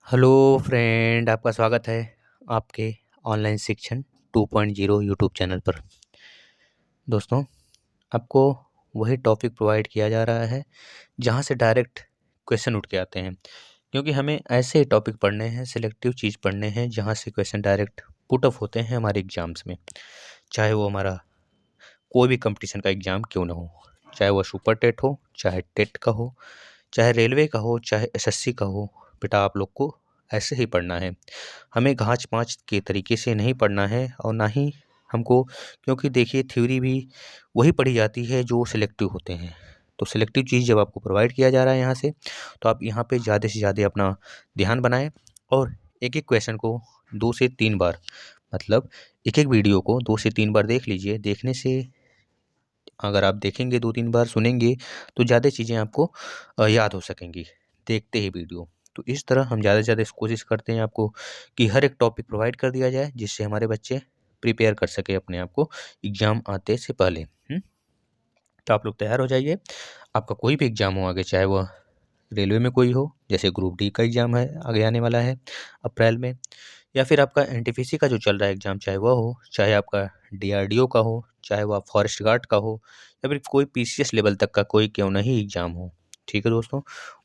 Hello friend, आपका स्वागत है आपके ऑनलाइन शिक्षण 2.0 यूट्यूब चैनल पर। दोस्तों, आपको वही टॉपिक प्रोवाइड किया जा रहा है जहां से डायरेक्ट क्वेश्चन उठ के आते हैं, क्योंकि हमें ऐसे टॉपिक पढ़ने हैं, सिलेक्टिव चीज़ पढ़ने हैं जहां से क्वेश्चन डायरेक्ट पुट अप होते हैं हमारे एग्जाम्स में। चाहे वो हमारा कोई भी कंपटीशन का एग्ज़ाम क्यों ना हो, चाहे वो सुपर टेट हो, चाहे टेट का हो, चाहे रेलवे का हो, चाहे एसएससी का हो। बेटा, आप लोग को ऐसे ही पढ़ना है। हमें घाँच-पाँच के तरीके से नहीं पढ़ना है और ना ही हमको, क्योंकि देखिए थ्योरी भी वही पढ़ी जाती है जो सिलेक्टिव होते हैं। तो सिलेक्टिव चीज़ जब आपको प्रोवाइड किया जा रहा है यहाँ से, तो आप यहाँ पे ज़्यादा से ज़्यादा अपना ध्यान बनाएँ और एक-एक क्वेश्चन को 2 से 3 बार, मतलब एक-एक वीडियो को 2 से 3 बार देख लीजिए। देखने से, अगर आप देखेंगे 2-3 बार, सुनेंगे, तो ज़्यादा चीज़ें आपको याद हो सकेंगी देखते ही वीडियो। तो इस तरह हम ज़्यादा से ज़्यादा इस कोशिश करते हैं आपको कि हर एक टॉपिक प्रोवाइड कर दिया जाए, जिससे हमारे बच्चे प्रिपेयर कर सकें अपने आप को एग्ज़ाम आते से पहले। तो आप लोग तैयार हो जाइए। आपका कोई भी एग्ज़ाम हो आगे, चाहे वह रेलवे में कोई हो, जैसे ग्रुप डी का एग्ज़ाम है, आगे आने वाला है अप्रैल में, या फिर आपका एनटीपीसी का जो चल रहा है एग्ज़ाम, चाहे वह हो, चाहे आपका डीआरडीओ का हो, चाहे वह फॉरेस्ट गार्ड का हो, या फिर कोई पीसीएस लेवल तक का कोई क्यों नहीं एग्ज़ाम हो। ठीक है दोस्तों,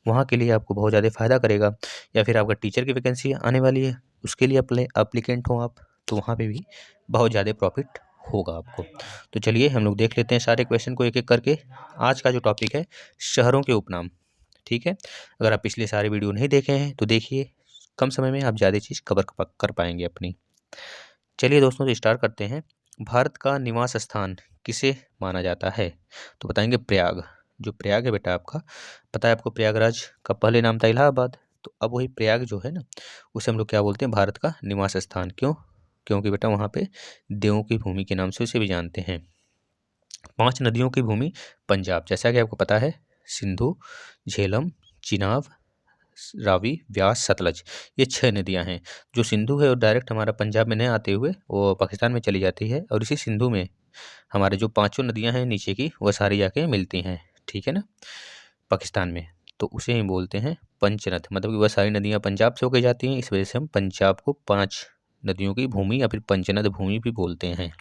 वहाँ के लिए आपको बहुत ज़्यादा फ़ायदा करेगा। या फिर आपका टीचर की वैकेंसी आने वाली है, उसके लिए एप्लीकेंट हो आप, तो वहाँ पे भी बहुत ज़्यादा प्रॉफ़िट होगा आपको। तो चलिए हम लोग देख लेते हैं सारे क्वेश्चन को एक-एक करके। आज का जो टॉपिक है, शहरों के उपनाम। ठीक है? अगर आप पिछले सारे वीडियो नहीं देखे हैं तो देखिए, कम समय में आप ज़्यादा चीज़ कवर कर पाएँगे अपनी। चलिए दोस्तों, तो स्टार्ट करते हैं। भारत का निवास स्थान किसे माना जाता है? तो बताएँगे प्रयाग। जो प्रयाग है बेटा आपका, पता है आपको प्रयागराज का पहले नाम था इलाहाबाद, तो अब वही प्रयाग जो है ना, उसे हम लोग क्या बोलते हैं, भारत का निवास स्थान। क्यों? क्योंकि बेटा वहाँ पे देवों की भूमि के नाम से उसे भी जानते हैं। 5 नदियों की भूमि पंजाब, जैसा कि आपको पता है, सिंधु, झेलम, चिनाब, रावी, व्यास, सतलज, ये 6 नदियाँ हैं। जो सिंधु है वो डायरेक्ट हमारा पंजाब में नहीं आते हुए वो पाकिस्तान में चली जाती है, और इसी सिंधु में हमारे जो पाँचों नदियाँ हैं नीचे की, वह सारी जाके मिलती हैं। ठीक है ना? पाकिस्तान में। तो उसे ही बोलते हैं पंचनद, मतलब कि वह सारी नदियाँ पंजाब से होके जाती हैं, इस वजह से हम पंजाब को 5 नदियों की भूमि या फिर पंचनद भूमि भी बोलते हैं।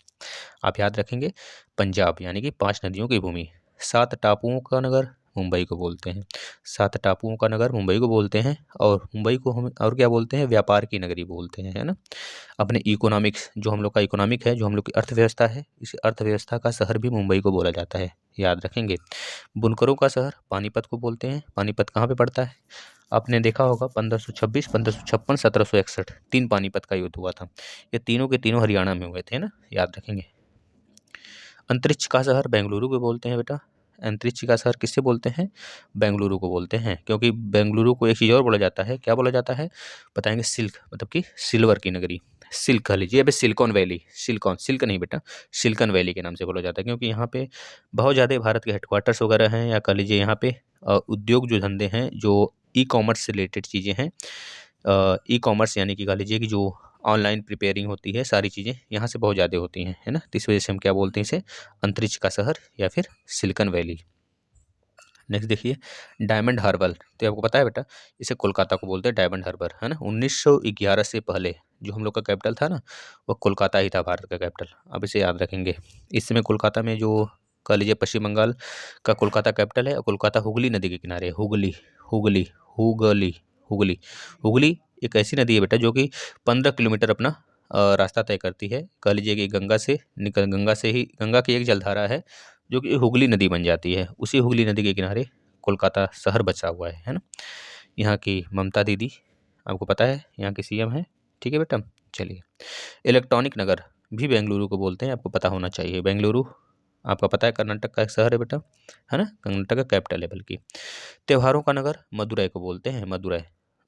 आप याद रखेंगे, पंजाब यानी कि 5 नदियों की भूमि। 7 टापुओं का नगर मुंबई को बोलते हैं। 7 टापुओं का नगर मुंबई को बोलते हैं, और मुंबई को हम और क्या बोलते हैं, व्यापार की नगरी बोलते हैं, है ना? अपने इकोनॉमिक्स, जो हम लोग का इकोनॉमिक है, जो हम लोग की अर्थव्यवस्था है, इस अर्थव्यवस्था का शहर भी मुंबई को बोला जाता है, याद रखेंगे। बुनकरों का शहर पानीपत को बोलते हैं। पानीपत कहाँ पे पड़ता है? आपने देखा होगा 1526, 1556, 1761, 3 पानीपत का युद्ध हुआ था। ये तीनों के तीनों हरियाणा में हुए थे ना, याद रखेंगे। अंतरिक्ष का शहर बेंगलुरु को बोलते हैं बेटा। अंतरिक्ष का शहर किससे बोलते हैं? बेंगलुरु को बोलते हैं, क्योंकि बेंगलुरु को एक चीज़ और बोला जाता है। क्या बोला जाता है? बताएँगे, सिल्क, मतलब कि सिल्वर की नगरी। सिल्क कह लीजिए, अबे सिलिकॉन वैली, सिलिकॉन, सिल्क नहीं बेटा, सिलिकॉन वैली के नाम से बोला जाता है, क्योंकि यहाँ पे बहुत ज़्यादा भारत के हेडक्वार्टर्स वगैरह हैं, या कह लीजिए यहाँ पे उद्योग जो धंधे हैं, जो ई-कॉमर्स से रिलेटेड चीज़ें हैं, ई-कॉमर्स यानी कि कह लीजिए कि जो ऑनलाइन प्रिपेयरिंग होती है, सारी चीज़ें यहाँ से बहुत ज़्यादा होती हैं, है ना? तो इस वजह से हम क्या बोलते हैं इसे, अंतरिक्ष का शहर या फिर सिलिकॉन वैली। नेक्स्ट देखिए, डायमंड हार्बर। तो आपको पता है बेटा, इसे कोलकाता को बोलते हैं डायमंड हार्बर, है ना? 1911 से पहले जो हम लोग का कैपिटल था ना, वो कोलकाता ही था, भारत का कैपिटल। अब इसे याद रखेंगे। इस समय कोलकाता में जो कह लीजिए पश्चिम बंगाल का कोलकाता कैपिटल है, और कोलकाता हुगली नदी के किनारे है। हुगली, हुगली, हुगली, हुगली, हुगली एक ऐसी नदी है बेटा जो कि 15 किलोमीटर अपना रास्ता तय करती है। कह लीजिए कि गंगा की एक जलधारा है जो कि हुगली नदी बन जाती है। उसी हुगली नदी के किनारे कोलकाता शहर बसा हुआ है ना? यहाँ की ममता दीदी, आपको पता है, यहाँ की सीएम है। ठीक है बेटा? चलिए, इलेक्ट्रॉनिक नगर भी बेंगलुरु को बोलते हैं, आपको पता होना चाहिए। बेंगलुरु आपका पता है कर्नाटक का एक शहर है बेटा, है ना? कर्नाटक का कैपिटल है बल्कि। त्योहारों का नगर मदुरै को बोलते हैं, मदुरै।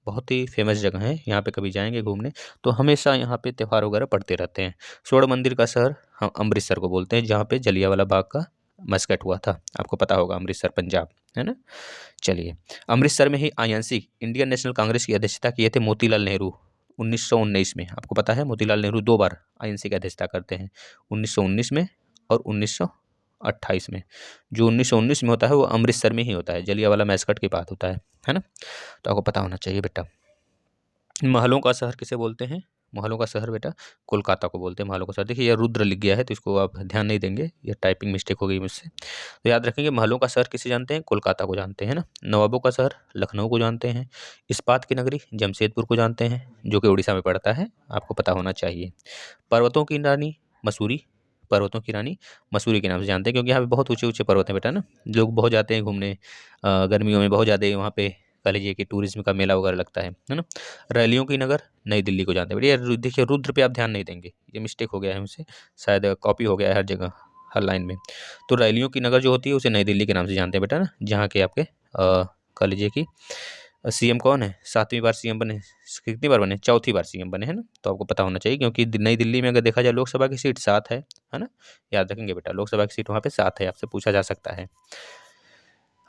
बहुत ही फेमस जगह है, यहाँ पे कभी जाएँगे घूमने तो हमेशा यहाँ पे त्योहार वगैरह पड़ते रहते हैं। स्वर्ण मंदिर का शहर हम अमृतसर को बोलते हैं, जहाँ पे जलियांवाला बाग का मस्कट हुआ था, आपको पता होगा, अमृतसर पंजाब, है ना? चलिए, अमृतसर में ही आईएनसी, इंडियन नेशनल कांग्रेस की अध्यक्षता किए थे मोतीलाल नेहरू 1919 में। आपको पता है मोतीलाल नेहरू 2 बार आईएनसी की अध्यक्षता करते हैं, 1919 में और 1928 में। जो 1919 में होता है वो अमृतसर में ही होता है, जलियांवाला मैसकट के बाद होता है ना? तो आपको पता होना चाहिए बेटा। महलों का शहर किसे बोलते हैं? महलों का शहर बेटा कोलकाता को बोलते हैं महलों का शहर। देखिए ये रुद्र लिख गया है तो इसको आप ध्यान नहीं देंगे, ये टाइपिंग मिस्टेक हो गई मुझसे। तो याद रखेंगे महलों का शहर किसे जानते हैं? कोलकाता को जानते हैं ना। नवाबों का शहर लखनऊ को जानते हैं। इस्पात की नगरी जमशेदपुर को जानते हैं, जो कि उड़ीसा में पड़ता है, आपको पता होना चाहिए। पर्वतों की रानी मसूरी, पर्वतों की रानी मसूरी के नाम से जानते हैं, क्योंकि यहाँ पे बहुत ऊंचे ऊंचे पर्वत हैं बेटा ना। लोग बहुत जाते हैं घूमने, गर्मियों में बहुत ज़्यादा वहाँ पे कह लीजिए कि टूरिज्म का मेला वगैरह लगता है ना। रैलियों की नगर नई दिल्ली को जानते हैं बेटा। ये देखिए रुद्र पे आप ध्यान नहीं देंगे, ये मिस्टेक हो गया है हमसे, शायद कॉपी हो गया है हर जगह हर लाइन में। तो रैलियों की नगर जो होती है उसे नई दिल्ली के नाम से जानते हैं बेटा ना, जहाँ के आपके कह लीजिए कि सीएम कौन है, 7वीं बार सीएम बने, कितनी बार बने, चौथी बार सीएम बने, है ना। तो आपको पता होना चाहिए, क्योंकि नई दिल्ली में अगर देखा जाए लोकसभा की सीट 7 है ना। याद रखेंगे बेटा, लोकसभा की सीट वहाँ पे 7 है, आपसे पूछा जा सकता है।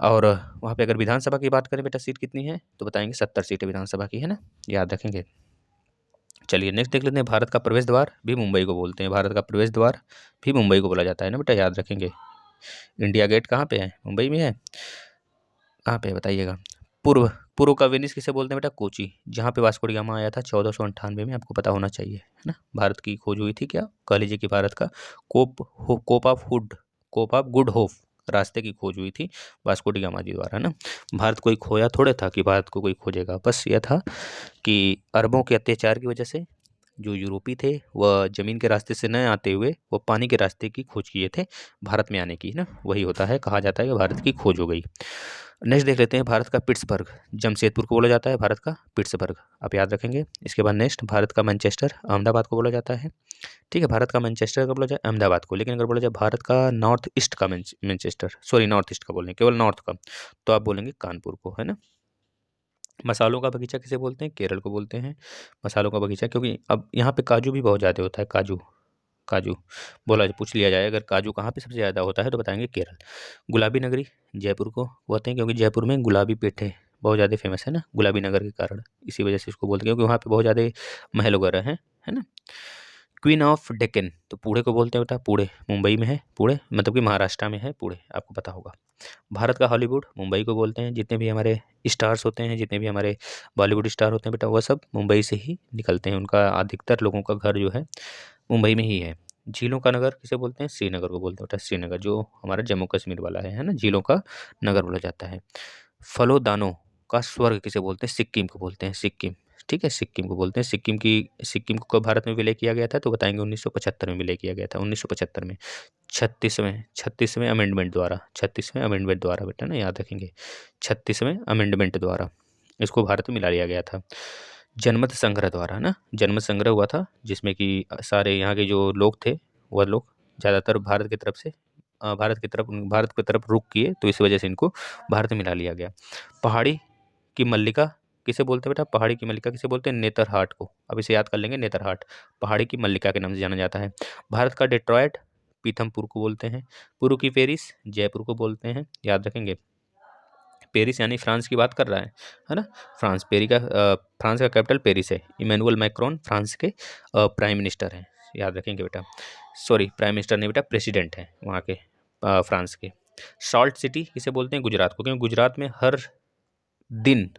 और वहाँ पे अगर विधानसभा की बात करें बेटा सीट कितनी है, तो बताएंगे 70 सीटें विधानसभा की, है ना, याद रखेंगे। चलिए नेक्स्ट देख लेते हैं। भारत का प्रवेश द्वार भी मुंबई को बोलते हैं, भारत का प्रवेश द्वार भी मुंबई को बोला जाता है ना बेटा, याद रखेंगे। इंडिया गेट कहाँ पे है? मुंबई में है। कहाँ पे है बताइएगा? पूर्व पूर्व का वेनिस किसे बोलते हैं बेटा? कोची, जहाँ पे वास्को डी गामा आया था 1498 में, आपको पता होना चाहिए, है ना। भारत की खोज हुई थी, क्या कह लीजिए कि भारत का कोप ऑफ गुड होप रास्ते की खोज हुई थी वास्को डी गामा जी द्वारा, है ना। भारत कोई खोया थोड़े था कि भारत को कोई खोजेगा, बस यह था कि अरबों के अत्याचार की वजह से जो यूरोपी थे वह ज़मीन के रास्ते से न आते हुए वो पानी के रास्ते की खोज किए थे भारत में आने की, ना। वही होता है, कहा जाता है कि भारत की खोज हो गई। नेक्स्ट देख लेते हैं। भारत का पिट्सबर्ग, जमशेदपुर को बोला जाता है भारत का पिट्सबर्ग, आप याद रखेंगे। इसके बाद नेक्स्ट भारत का मैनचेस्टर, अहमदाबाद को बोला जाता है। ठीक है, भारत का मैनचेस्टर का बोला जाए अहमदाबाद को, लेकिन अगर बोला जाए भारत का नॉर्थ ईस्ट का मैनचेस्टर, सॉरी नॉर्थ ईस्ट का बोलेंगे, केवल नॉर्थ का, तो आप बोलेंगे कानपुर को, है ना। मसालों का बगीचा किसे बोलते हैं? केरल को बोलते हैं मसालों का बगीचा, क्योंकि अब यहाँ पे काजू भी बहुत ज़्यादा होता है। काजू काजू पूछ लिया जाए अगर काजू कहाँ पे सबसे ज़्यादा होता है, तो बताएंगे केरल। गुलाबी नगरी जयपुर को बोलते हैं, क्योंकि जयपुर में गुलाबी पेठे बहुत ज़्यादा फेमस है ना, गुलाबी नगर के कारण, इसी वजह से इसको बोलते हैं, क्योंकि वहाँ पे बहुत ज़्यादा महल वगैरह हैं, है ना। क्वीन ऑफ डेक्कन, तो पुणे को बोलते हैं बेटा, पुणे मुंबई में है, पुणे मतलब कि महाराष्ट्र में है पुणे, आपको पता होगा। भारत का हॉलीवुड मुंबई को बोलते हैं, जितने भी हमारे स्टार्स होते हैं, जितने भी हमारे बॉलीवुड स्टार होते हैं बेटा, वह सब मुंबई से ही निकलते हैं, उनका अधिकतर लोगों का घर जो है मुंबई में ही है। झीलों का नगर किसे बोलते हैं? श्रीनगर को बोलते हैं बेटा, श्रीनगर जो हमारा जम्मू कश्मीर वाला है ना, झीलों का नगर बोला जाता है। फलों दानों का स्वर्ग किसे बोलते हैं? सिक्किम को बोलते हैं, सिक्किम। ठीक है, सिक्किम को बोलते हैं। सिक्किम को कब भारत में विलय किया गया था, तो बताएंगे 1975 में विलय किया गया था, 1975 में, 36वें अमेंडमेंट द्वारा बेटा ना, याद रखेंगे, 36वें अमेंडमेंट द्वारा इसको भारत में मिला लिया गया था। जनमत संग्रह द्वारा ना, जनमत संग्रह हुआ था, जिसमें कि सारे यहाँ के जो लोग थे वह लोग ज़्यादातर भारत की तरफ रुख किए, तो इस वजह से इनको भारत में मिला लिया गया। पहाड़ी की मल्लिका किसे बोलते हैं बेटा? पहाड़ी की मल्लिका किसे बोलते हैं? नेतरहाट को, अब इसे याद कर लेंगे, नेतरहाट पहाड़ी की मल्लिका के नाम से जाना जाता है। भारत का डेट्रॉयट पीथमपुर को बोलते हैं। पूर्व की पेरिस जयपुर को बोलते हैं, याद रखेंगे। पेरिस यानी फ्रांस की बात कर रहा है ना। फ्रांस का कैपिटल पेरिस है। इमैनुअल मैक्रोन फ्रांस के प्राइम मिनिस्टर हैं, याद रखेंगे बेटा। सॉरी प्राइम मिनिस्टर नहीं बेटा, प्रेसिडेंट हैं वहाँ के, फ्रांस के। सॉल्ट सिटी किसे बोलते हैं? गुजरात को, क्योंकि गुजरात में हर दिन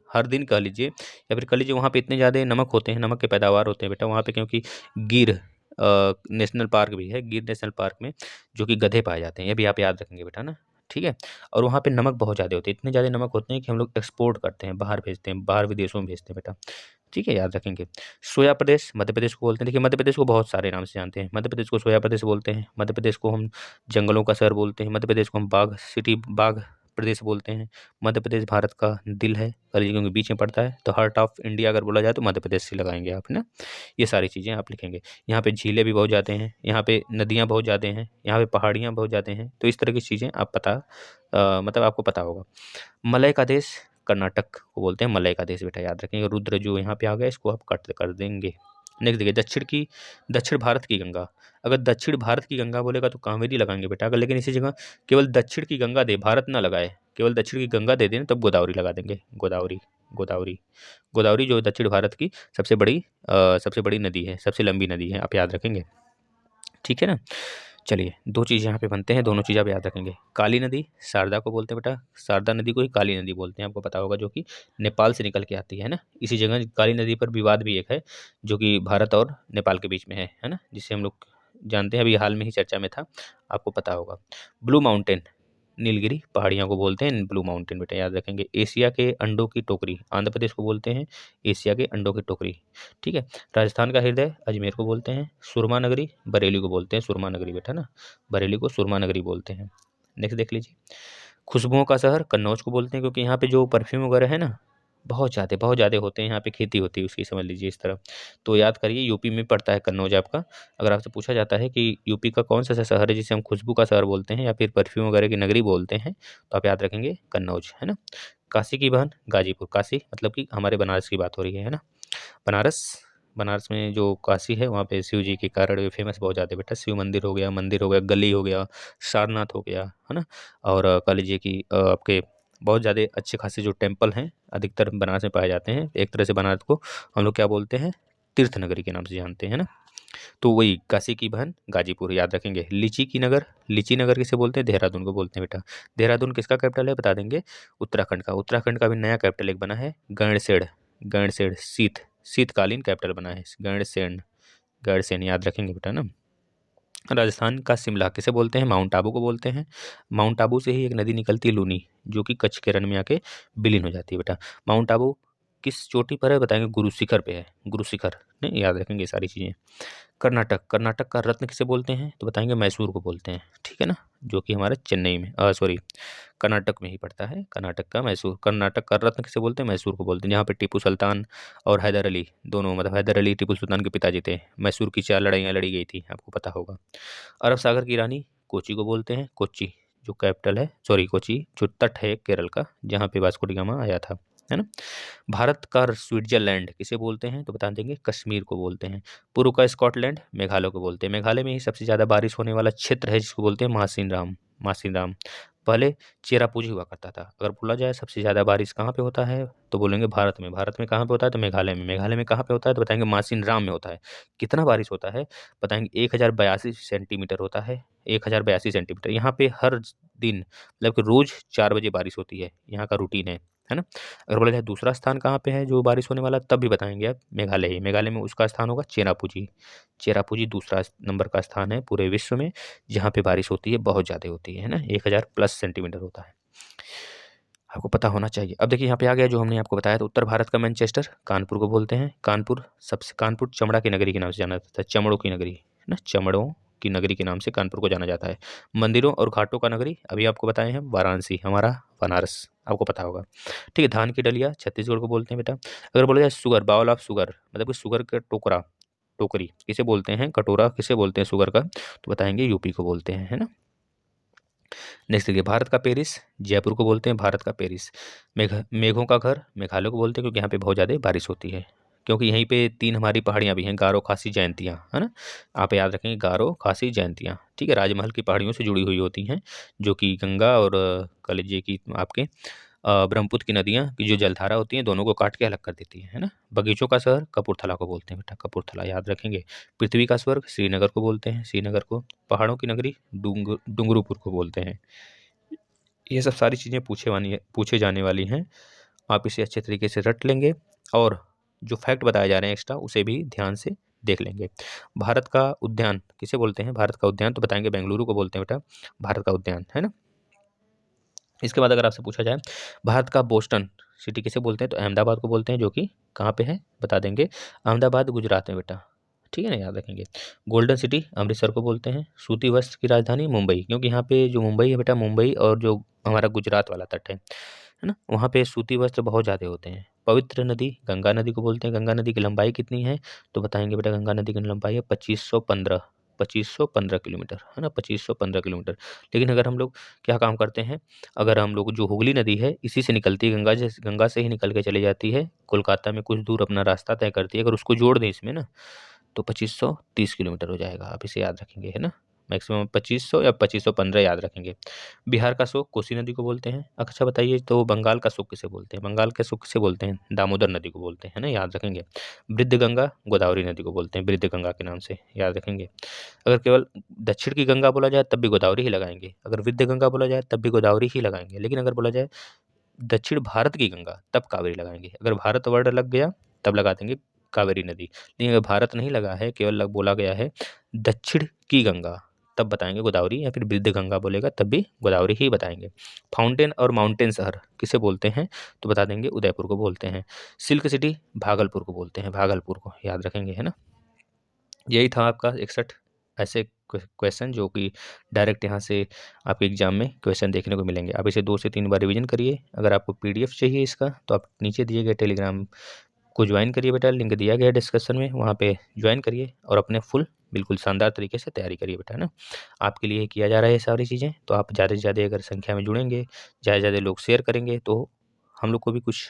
कह लीजिए या फिर कह लीजिए वहाँ पे इतने ज़्यादा नमक होते हैं, नमक के पैदावार होते हैं बेटा वहाँ पे, क्योंकि गिर नेशनल पार्क भी है, गिर नेशनल पार्क में जो कि गधे पाए जाते हैं, ये भी आप याद रखेंगे बेटा ना। ठीक है, और वहाँ पे नमक बहुत ज़्यादा होते हैं, इतने ज़्यादा नमक होते हैं कि हम लोग एक्सपोर्ट करते हैं, बाहर भेजते हैं, बाहर विदेशों में भेजते हैं बेटा। ठीक है, याद रखेंगे। सोया प्रदेश मध्य प्रदेश को बोलते हैं। देखिए मध्य प्रदेश को बहुत सारे नाम से जानते हैं, मध्य प्रदेश को सोया प्रदेश बोलते हैं, मध्य प्रदेश को हम जंगलों का शहर बोलते हैं, मध्य प्रदेश को हम बाघ प्रदेश बोलते हैं। मध्य प्रदेश भारत का दिल है, कलियुग के बीच में पड़ता है, तो हार्ट ऑफ इंडिया अगर बोला जाए तो मध्य प्रदेश से लगाएंगे आप ना। ये सारी चीज़ें आप लिखेंगे। यहाँ पे झीलें भी बहुत ज़्यादा हैं, यहाँ पे नदियाँ बहुत ज़्यादा हैं, यहाँ पे पहाड़ियाँ बहुत ज़्यादा हैं, तो इस तरह की चीज़ें आप मतलब आपको पता होगा। मलय का देश कर्नाटक को बोलते हैं, मलय का देश बेटा, याद रखेंगे। रुद्र जो यहाँ पे आ गया इसको आप कट कर देंगे। नेक्स्ट देखिए, दक्षिण भारत की गंगा, अगर दक्षिण भारत की गंगा बोलेगा तो कावेरी लगाएंगे बेटा, अगर लेकिन इसी जगह केवल दक्षिण की गंगा दे, भारत ना लगाए, केवल दक्षिण की गंगा दे दें तब गोदावरी लगा देंगे, गोदावरी गोदावरी जो दक्षिण भारत की सबसे बड़ी नदी है, सबसे लंबी नदी है, आप याद रखेंगे। ठीक है ना। चलिए, 2 चीज़ यहाँ पे बनते हैं, दोनों चीज़ आप याद रखेंगे। काली नदी शारदा को बोलते हैं बेटा, शारदा नदी को ही काली नदी बोलते हैं, आपको पता होगा, जो कि नेपाल से निकल के आती है ना। इसी जगह काली नदी पर विवाद भी एक है, जो कि भारत और नेपाल के बीच में है ना, जिसे हम लोग जानते हैं, अभी हाल में ही चर्चा में था, आपको पता होगा। ब्लू माउंटेन, नीलगिरी पहाड़ियों को बोलते हैं ब्लू माउंटेन, बेटा याद रखेंगे। एशिया के अंडों की टोकरी, आंध्र प्रदेश को बोलते हैं एशिया के अंडों की टोकरी, ठीक है। राजस्थान का हृदय, अजमेर को बोलते हैं। सुरमा नगरी, बरेली को बोलते हैं सुरमा नगरी, बेटा ना, बरेली को सुरमा नगरी बोलते हैं। नेक्स्ट देख लीजिए, खुशबुओं का शहर, कन्नौज को बोलते हैं, क्योंकि यहाँ पे जो परफ्यूम वगैरह है ना, बहुत ज़्यादा होते हैं, यहाँ पे खेती होती है उसकी, समझ लीजिए इस तरह। तो याद करिए, यूपी में पड़ता है कन्नौज आपका। अगर आपसे पूछा जाता है कि यूपी का कौन सा ऐसा शहर है जिसे हम खुशबू का शहर बोलते हैं या फिर परफ्यूम वगैरह की नगरी बोलते हैं, तो आप याद रखेंगे कन्नौज, है ना। काशी की बहन गाजीपुर, काशी मतलब कि हमारे बनारस की बात हो रही है ना। बनारस, बनारस में जो काशी है वहाँ पे शिव जी के कारण फेमस बहुत ज़्यादा है बेटा। शिव मंदिर हो गया, गली हो गया, सारनाथ हो गया, है ना। और कह लीजिए कि आपके बहुत ज़्यादा अच्छे खासे जो टेम्पल हैं अधिकतर बनारस में पाए जाते हैं। एक तरह से बनारस को हम लोग क्या बोलते हैं, तीर्थ नगरी के नाम से जानते हैं ना। तो वही काशी की बहन गाजीपुर याद रखेंगे। लीची की नगर, लीची नगर किसे बोलते हैं, देहरादून को बोलते हैं बेटा। देहरादून किसका कैपिटल है बता देंगे, उत्तराखंड का। उत्तराखंड का भी नया कैपिटल एक बना है, गैरसैंण, गैरसैंण शीतकालीन कैपिटल बना है गैरसैंण, गैरसैंण याद रखेंगे बेटा ना। राजस्थान का शिमला किसे बोलते हैं, माउंट आबू को बोलते हैं। माउंट आबू से ही एक नदी निकलती है लूनी, जो कि कच्छ के रण में आके विलीन हो जाती है बेटा। माउंट आबू किस चोटी पर है बताएंगे, गुरु शिखर पे है, गुरु शिखर, नहीं याद रखेंगे ये सारी चीज़ें। कर्नाटक, कर्नाटक का रत्न किसे बोलते हैं तो बताएंगे मैसूर को बोलते हैं, ठीक है ना, जो कि हमारे चेन्नई में सॉरी कर्नाटक में ही पड़ता है, कर्नाटक का मैसूर। कर्नाटक का रत्न किसे बोलते हैं, मैसूर को बोलते हैं, जहाँ पे टीपू सुल्तान और हैदर अली दोनों, मतलब हैदर अली टीपू सुल्तान के पिताजी थे। मैसूर की 4 लड़ाइयाँ लड़ी गई थी, आपको पता होगा। अरब सागर की रानी कोची को बोलते हैं, कोच्चि जो कैपिटल है, सॉरी कोची जो तट है केरल का, जहाँ पे वास्को डी गामा आया था, है ना। भारत का स्विट्जरलैंड किसे बोलते हैं तो बता देंगे कश्मीर को बोलते हैं। पूर्व का स्कॉटलैंड मेघालय को बोलते हैं। मेघालय में ही सबसे ज़्यादा बारिश होने वाला क्षेत्र है जिसको बोलते हैं मासिन राम, मासिन राम। पहले चेरापूंजी हुआ करता था। अगर बोला जाए सबसे ज़्यादा बारिश कहाँ पे होता है तो बोलेंगे भारत में। भारत में कहाँ पे होता है तो मेघालय में। मेघालय में कहाँ पे होता है तो बताएंगे मासिन राम में होता है। कितना बारिश होता है बताएंगे, 1082 सेंटीमीटर होता है, 1082 सेंटीमीटर। यहाँ पे हर दिन मतलब कि रोज़ 4 बजे बारिश होती है, यहाँ का रूटीन है ना। अगर बोला जाए दूसरा स्थान कहाँ पे है जो बारिश होने वाला, तब भी बताएंगे आप मेघालय ही। मेघालय में उसका स्थान होगा चेरापूंजी। चेरापूंजी दूसरा नंबर का स्थान है पूरे विश्व में जहाँ पे बारिश होती है, बहुत ज़्यादा होती है ना, 1000+ सेंटीमीटर होता है, आपको पता होना चाहिए। अब देखिए यहाँ पे आ गया जो हमने आपको बताया, तो उत्तर भारत का मैनचेस्टर कानपुर को बोलते हैं। कानपुर सबसे, कानपुर चमड़ा की नगरी के नाम से जाना जाता है, चमड़ों की नगरी है ना, चमड़ों की नगरी के नाम से कानपुर को जाना जाता है। मंदिरों और घाटों का नगरी अभी आपको बताए हैं, वाराणसी हमारा बनारस, आपको पता होगा, ठीक है। धान की डलिया छत्तीसगढ़ को बोलते हैं बेटा। अगर बोला जाए शुगर, बाउल ऑफ शुगर मतलब कि शुगर का टोकरा, टोकरी किसे बोलते हैं, कटोरा किसे बोलते हैं शुगर का, तो बताएंगे यूपी को बोलते हैं, है ना। नेक्स्ट देखिए, भारत का पेरिस, जयपुर को बोलते हैं भारत का पेरिस। मेघों का घर मेघालय को बोलते हैं, क्योंकि यहाँ पे बहुत ज़्यादा बारिश होती है, क्योंकि यहीं पे 3 हमारी पहाड़ियाँ भी हैं, गारो, खासी, जयंतियाँ, है ना। आप याद रखेंगे गारो, खासी, जयंतियाँ, ठीक है। राजमहल की पहाड़ियों से जुड़ी हुई होती हैं, जो कि गंगा और कह लीजिए कि आपके ब्रह्मपुत्र की नदियाँ की जो जलधारा होती हैं दोनों को काट के अलग कर देती है ना। बगीचों का शहर कपूरथला को बोलते हैं बेटा, कपूरथला याद रखेंगे। पृथ्वी का स्वर्ग श्रीनगर को बोलते हैं, श्रीनगर को। पहाड़ों की नगरी डुंगरूपुर को बोलते हैं। ये सब सारी चीज़ें पूछे जाने वाली हैं, आप इसे अच्छे तरीके से रट लेंगे और जो फैक्ट बताए जा रहे हैं एक्स्ट्रा उसे भी ध्यान से देख लेंगे। भारत का उद्यान किसे बोलते हैं, भारत का उद्यान तो बताएंगे बेंगलुरु को बोलते हैं बेटा, भारत का उद्यान, है ना। इसके बाद अगर आपसे पूछा जाए भारत का बोस्टन सिटी किसे बोलते हैं तो अहमदाबाद को बोलते हैं, जो कि कहाँ पे है बता देंगे, अहमदाबाद गुजरात में बेटा, ठीक है ना, याद रखेंगे। गोल्डन सिटी अमृतसर को बोलते हैं। सूती वस्त्र की राजधानी मुंबई, क्योंकि यहाँ पे जो मुंबई है बेटा, मुंबई और जो हमारा गुजरात वाला तट है ना, वहाँ पे सूती वस्त्र बहुत ज़्यादा होते हैं। पवित्र नदी गंगा नदी को बोलते हैं। गंगा नदी की लंबाई कितनी है तो बताएंगे बेटा, गंगा नदी की लंबाई है 2515 किलोमीटर, है ना, 2515 किलोमीटर। लेकिन अगर हम लोग क्या काम करते हैं, अगर हम लोग जो हुगली नदी है इसी से निकलती है, गंगा से ही निकल के चली जाती है, कोलकाता में कुछ दूर अपना रास्ता तय करती है, अगर उसको जोड़ दें इसमें ना तो 2530 किलोमीटर हो जाएगा, आप इसे याद रखेंगे, है ना। मैक्सिमम 2500 या 2515 याद रखेंगे। बिहार का शोक कोसी नदी को बोलते हैं। अच्छा बताइए, तो बंगाल का शोक किसे बोलते हैं? बंगाल के शोक किसे बोलते हैं? दामोदर नदी को बोलते हैं, है ना, याद रखेंगे। वृद्ध गंगा गोदावरी नदी को बोलते हैं, वृद्ध गंगा के नाम से, याद रखेंगे। अगर केवल दक्षिण की गंगा बोला जाए तब भी गोदावरी ही लगाएंगे, अगर विद्या गंगा बोला जाए तब भी गोदावरी ही लगाएंगे, लेकिन अगर बोला जाए दक्षिण भारत की गंगा तब कावेरी लगाएंगे। अगर भारत वर्ड लग गया तब लगा देंगे कावेरी नदी, लेकिन अगर भारत नहीं लगा है, केवल बोला गया है दक्षिण की गंगा, तब बताएंगे गोदावरी, या फिर वृद्ध गंगा बोलेगा तब भी गोदावरी ही बताएंगे। फाउंटेन और माउंटेन शहर किसे बोलते हैं? तो बता देंगे उदयपुर को बोलते हैं। सिल्क सिटी भागलपुर को बोलते हैं, भागलपुर को याद रखेंगे, है ना। यही था आपका 61 ऐसे क्वेश्चन जो कि डायरेक्ट यहाँ से आपके एग्जाम में क्वेश्चन देखने को मिलेंगे। आप इसे 2 से 3 बार रिवीजन करिए। अगर आपको पीडीएफ चाहिए इसका तो आप नीचे दिए गए टेलीग्राम को ज्वाइन करिए बेटा, लिंक दिया गया है डिस्क्रिप्शन में, वहाँ पे ज्वाइन करिए और अपने फुल बिल्कुल शानदार तरीके से तैयारी करिए बेटा, है ना। आपके लिए किया जा रहा है ये सारी चीज़ें, तो आप ज़्यादा से ज़्यादा अगर संख्या में जुड़ेंगे, ज़्यादा से ज़्यादा लोग शेयर करेंगे तो हम लोग को भी कुछ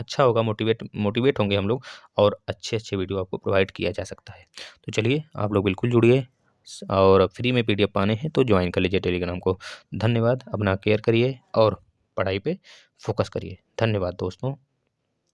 अच्छा होगा, मोटिवेट होंगे हम लोग, और अच्छे वीडियो आपको प्रोवाइड किया जा सकता है। तो चलिए आप लोग बिल्कुल जुड़िए, और फ्री में पीडीएफ पाने हैं तो ज्वाइन कर लीजिए टेलीग्राम को। धन्यवाद, अपना केयर करिए और पढ़ाई पे फोकस करिए। धन्यवाद दोस्तों।